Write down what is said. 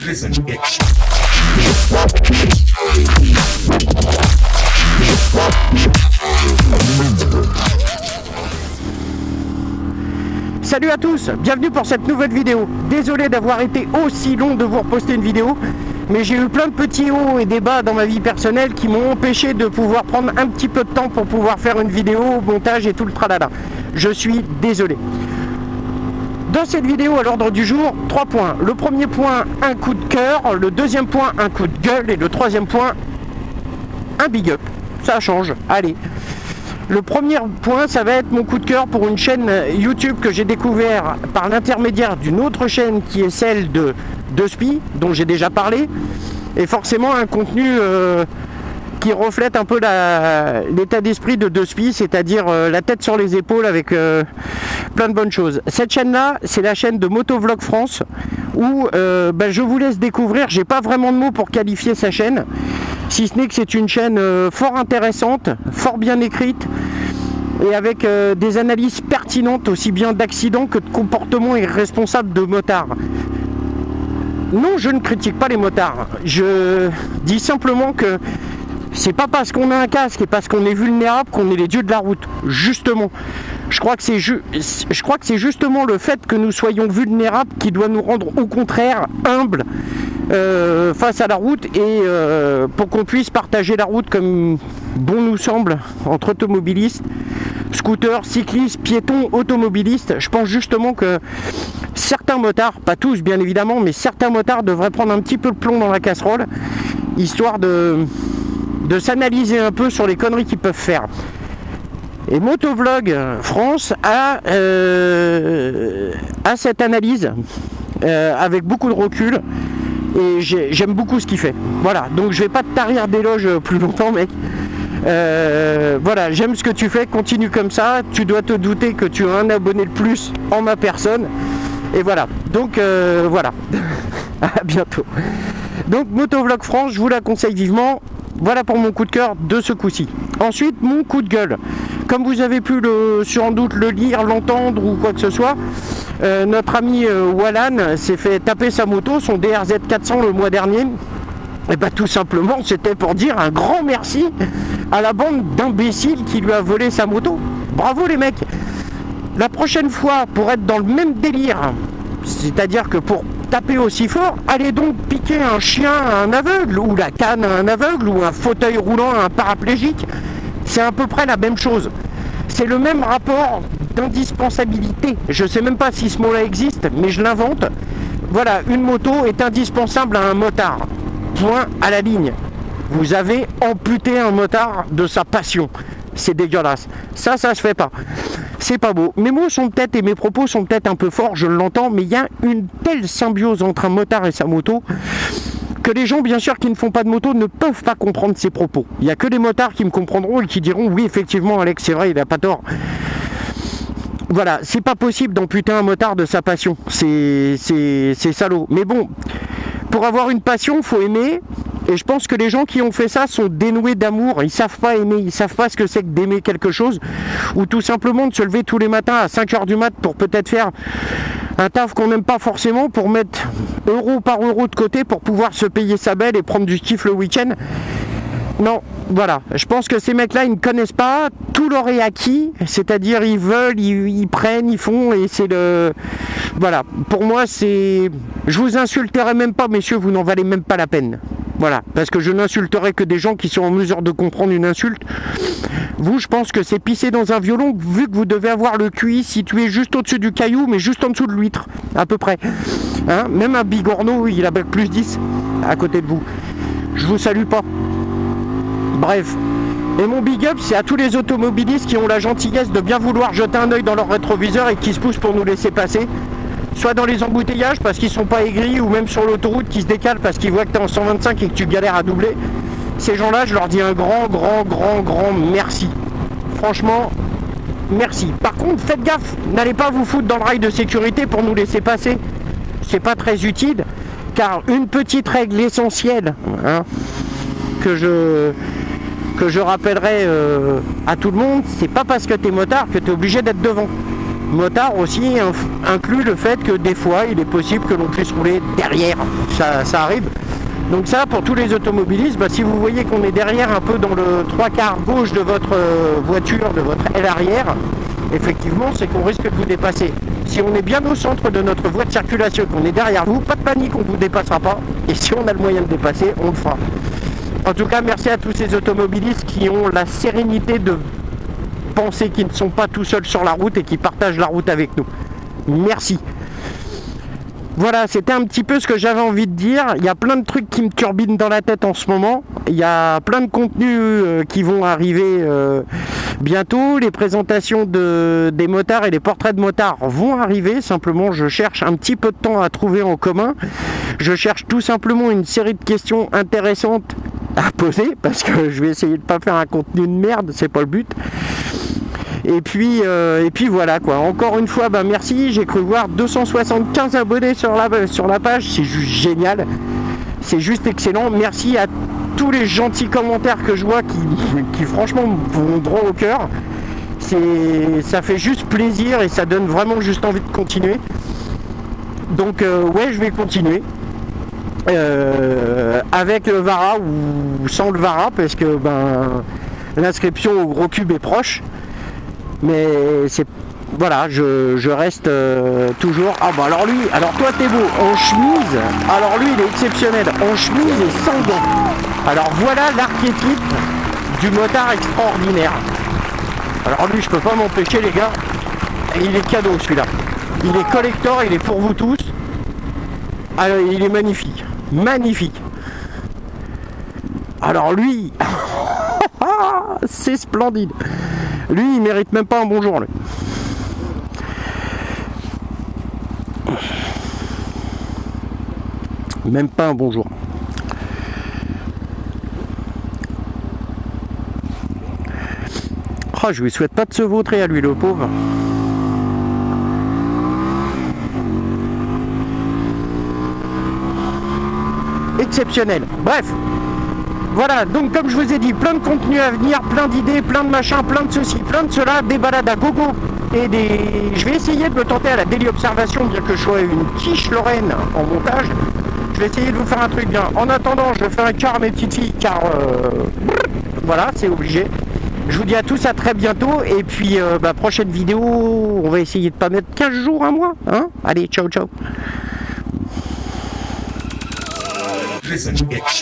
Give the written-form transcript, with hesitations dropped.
Listen, bitch. Salut à tous, bienvenue pour cette nouvelle vidéo. Désolé d'avoir été aussi long de vous reposter une vidéo, mais j'ai eu plein de petits hauts et des bas dans ma vie personnelle qui m'ont empêché de pouvoir prendre un petit peu de temps pour pouvoir faire une vidéo, montage et tout le tralala. Je suis désolé. Dans cette vidéo, à l'ordre du jour, 3 points. Le premier point, un coup de cœur. Le deuxième point, un coup de gueule. Et le troisième point, un big up. Ça change, allez. Le premier point, ça va être mon coup de cœur pour une chaîne YouTube que j'ai découvert par l'intermédiaire d'une autre chaîne qui est celle de Spi, dont j'ai déjà parlé. Et forcément un contenu qui reflète un peu l'état d'esprit de Spi, c'est-à-dire la tête sur les épaules avec plein de bonnes choses. Cette chaîne-là, c'est la chaîne de Motovlog France, où je vous laisse découvrir. J'ai pas vraiment de mots pour qualifier sa chaîne, si ce n'est que c'est une chaîne fort intéressante, fort bien écrite, et avec des analyses pertinentes aussi bien d'accidents que de comportements irresponsables de motards. Non, je ne critique pas les motards. Je dis simplement que c'est pas parce qu'on a un casque et parce qu'on est vulnérable qu'on est les dieux de la route. Justement, je crois que c'est justement le fait que nous soyons vulnérables qui doit nous rendre au contraire humbles face à la route, et pour qu'on puisse partager la route comme bon nous semble entre automobilistes, scooters, cyclistes, piétons, automobilistes. Je pense justement que certains motards, pas tous bien évidemment, mais certains motards devraient prendre un petit peu le plomb dans la casserole, histoire de s'analyser un peu sur les conneries qu'ils peuvent faire. Et Motovlog France a cette analyse avec beaucoup de recul, et j'aime beaucoup ce qu'il fait. Voilà, donc je vais pas te tarir d'éloges plus longtemps, mec. Voilà, j'aime ce que tu fais, continue comme ça. Tu dois te douter que tu as un abonné de plus en ma personne. Et voilà, donc voilà. À bientôt. Donc Motovlog France, je vous la conseille vivement. Voilà pour mon coup de cœur de ce coup-ci. Ensuite, mon coup de gueule. Comme vous avez pu sans doute le lire, l'entendre ou quoi que ce soit, notre ami Wallan s'est fait taper sa moto, son DRZ 400 le mois dernier. Et bah tout simplement, c'était pour dire un grand merci à la bande d'imbéciles qui lui a volé sa moto. Bravo les mecs. La prochaine fois, pour être dans le même délire, c'est-à-dire que pour taper aussi fort, allez donc piquer un chien à un aveugle, ou la canne à un aveugle, ou un fauteuil roulant à un paraplégique. C'est à peu près la même chose. C'est le même rapport d'indispensabilité. Je sais même pas si ce mot-là existe, mais je l'invente. Voilà, une moto est indispensable à un motard. Point à la ligne. Vous avez amputé un motard de sa passion. C'est dégueulasse. Ça se fait pas. C'est pas beau. Mes mots sont peut-être, et mes propos sont peut-être un peu forts, je l'entends, mais il y a une telle symbiose entre un motard et sa moto que les gens, bien sûr, qui ne font pas de moto ne peuvent pas comprendre ces propos. Il n'y a que les motards qui me comprendront et qui diront oui, effectivement, Alex, c'est vrai, il n'a pas tort. Voilà, c'est pas possible d'amputer un motard de sa passion. C'est salaud. Mais bon, pour avoir une passion, faut aimer. Et je pense que les gens qui ont fait ça sont dénoués d'amour. Ils savent pas aimer, ils savent pas ce que c'est que d'aimer quelque chose, ou tout simplement de se lever tous les matins à 5h du mat pour peut-être faire un taf qu'on n'aime pas forcément, pour mettre euro par euro de côté pour pouvoir se payer sa belle et prendre du kiff le week-end. Non, voilà. Je pense que ces mecs-là, ils ne connaissent pas. Tout leur est acquis. C'est-à-dire, ils veulent, ils prennent, ils font. Et c'est le... Voilà. Pour moi, c'est... Je vous insulterai même pas, messieurs. Vous n'en valez même pas la peine. Voilà. Parce que je n'insulterai que des gens qui sont en mesure de comprendre une insulte. Vous, je pense que c'est pisser dans un violon, vu que vous devez avoir le QI situé juste au-dessus du caillou, mais juste en dessous de l'huître. À peu près. Hein, même un bigorneau, il a plus 10 à côté de vous. Je vous salue pas. Bref, et mon big up, c'est à tous les automobilistes qui ont la gentillesse de bien vouloir jeter un œil dans leur rétroviseur et qui se poussent pour nous laisser passer, soit dans les embouteillages parce qu'ils sont pas aigris, ou même sur l'autoroute qui se décalent parce qu'ils voient que tu es en 125 et que tu galères à doubler. Ces gens-là, je leur dis un grand merci. Franchement, merci. Par contre, faites gaffe, n'allez pas vous foutre dans le rail de sécurité pour nous laisser passer. C'est pas très utile, car une petite règle essentielle, hein, que je rappellerai à tout le monde, c'est pas parce que t'es motard que t'es obligé d'être devant. Motard aussi, inclut le fait que des fois, il est possible que l'on puisse rouler derrière. Ça arrive. Donc ça, pour tous les automobilistes, si vous voyez qu'on est derrière un peu dans le 3/4 gauche de votre voiture, de votre aile arrière, effectivement, c'est qu'on risque de vous dépasser. Si on est bien au centre de notre voie de circulation, qu'on est derrière vous, pas de panique, on ne vous dépassera pas. Et si on a le moyen de dépasser, on le fera. En tout cas, merci à tous ces automobilistes qui ont la sérénité de penser qu'ils ne sont pas tout seuls sur la route et qui partagent la route avec nous. Merci. Voilà, c'était un petit peu ce que j'avais envie de dire. Il y a plein de trucs qui me turbinent dans la tête en ce moment. Il y a plein de contenus qui vont arriver bientôt. Les présentations des motards et les portraits de motards vont arriver. Simplement, je cherche un petit peu de temps à trouver en commun. Je cherche tout simplement une série de questions intéressantes à poser, parce que je vais essayer de pas faire un contenu de merde, c'est pas le but. Et puis voilà quoi. Encore une fois, merci. J'ai cru voir 275 abonnés sur la page. C'est juste génial. C'est juste excellent. Merci à tous les gentils commentaires que je vois qui franchement vont droit au cœur. Ça fait juste plaisir et ça donne vraiment juste envie de continuer. Donc ouais, je vais continuer. Avec le Vara ou sans le Vara, parce que l'inscription au gros cube est proche. Mais c'est voilà, je reste toujours. Alors lui, alors toi t'es beau en chemise. Alors lui il est exceptionnel en chemise et sans gants. Alors voilà l'archétype du motard extraordinaire. Alors lui je peux pas m'empêcher les gars. Il est cadeau celui-là. Il est collector, il est pour vous tous. Alors, il est magnifique. Magnifique. Alors lui, c'est splendide. Lui, il mérite même pas un bonjour, lui. Même pas un bonjour. Oh, je lui souhaite pas de se vautrer à lui, le pauvre. Exceptionnel. Bref. Voilà, donc comme je vous ai dit, plein de contenus à venir, plein d'idées, plein de machins, plein de ceci, plein de cela, des balades à gogo et je vais essayer de me tenter à la Daily Observation, bien que je sois une quiche Lorraine en montage. Je vais essayer de vous faire un truc bien. En attendant, je fais un quart à mes petites filles, car voilà, c'est obligé. Je vous dis à tous à très bientôt, et puis prochaine vidéo, on va essayer de pas mettre 15 jours, un mois, hein. Allez, ciao, ciao. Listen, bitch.